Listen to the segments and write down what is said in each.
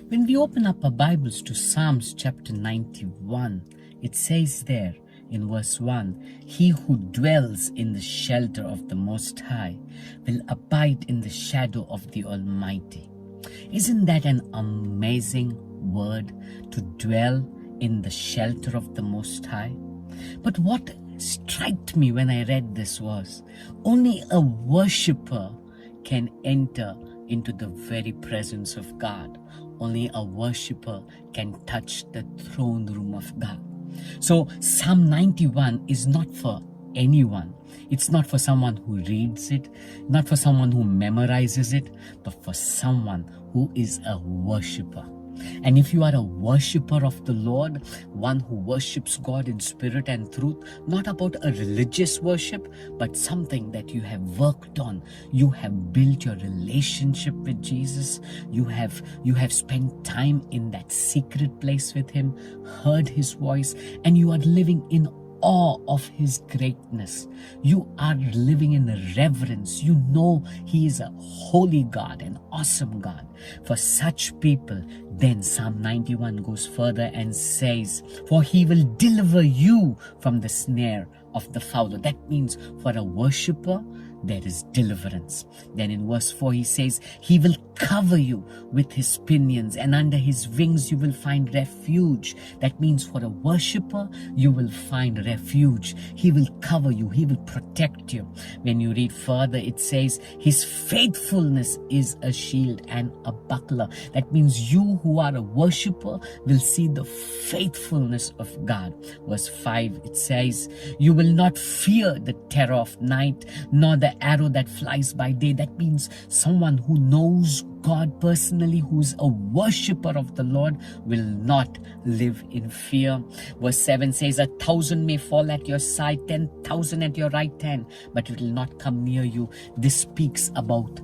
When we open up our Bibles to Psalms chapter 91, it says there in verse 1, "He who dwells in the shelter of the Most High will abide in the shadow of the Almighty." Isn't that an amazing word, to dwell in the shelter of the Most High? But what struck me when I read this was, only a worshipper can enter into the very presence of God. Only a worshipper can touch the throne room of God. So Psalm 91 is not for anyone. It's not for someone who reads it, not for someone who memorizes it, but for someone who is a worshipper. And if you are a worshipper of the Lord, one who worships God in spirit and truth, not about a religious worship, but something that you have worked on, you have built your relationship with Jesus, you have spent time in that secret place with Him, heard His voice, and you are living in awe of His greatness. You are living in reverence. You know He is a holy God, an awesome God. For such people, then Psalm 91 goes further and says, "For He will deliver you from the snare of the fowler." That means for a worshipper, there is deliverance. Then in verse 4 he says, "He will cover you with His pinions, and under His wings you will find refuge." That means for a worshipper, you will find refuge. He will cover you. He will protect you. When you read further, it says, "His faithfulness is a shield and a buckler." That means you who are a worshipper will see the faithfulness of God. Verse 5, it says, "You will not fear the terror of night, nor the arrow that flies by day." That means someone who knows God personally, who's a worshipper of the Lord, will not live in fear. Verse 7 says, "1,000 may fall at your side, 10,000 at your right hand, but it will not come near you." This speaks about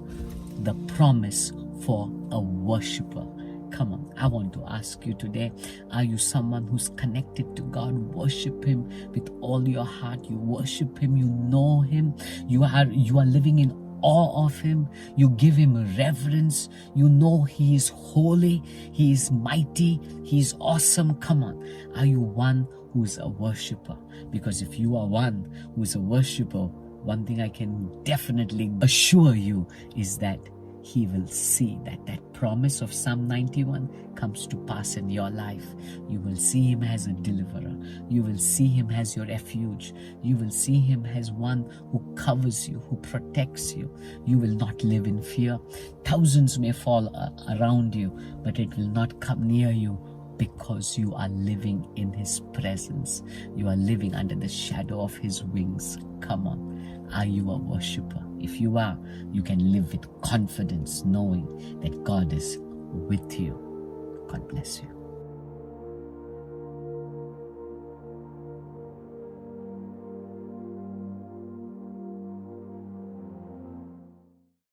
the promise for a worshipper. Come on, I want to ask you today, are you someone who's connected to God? Worship Him with all your heart. You worship Him, you know Him, you are living in awe of Him, you give Him reverence, you know He is holy, He is mighty, He is awesome. Come on, are you one who is a worshipper? Because if you are one who is a worshipper, one thing I can definitely assure you is that He will see that promise of Psalm 91 comes to pass in your life. You will see Him as a deliverer. You will see Him as your refuge. You will see Him as one who covers you, who protects you. You will not live in fear. Thousands may fall around you, but it will not come near you, because you are living in His presence. You are living under the shadow of His wings. Come on. Are you a worshipper? If you are, you can live with confidence knowing that God is with you. God bless you.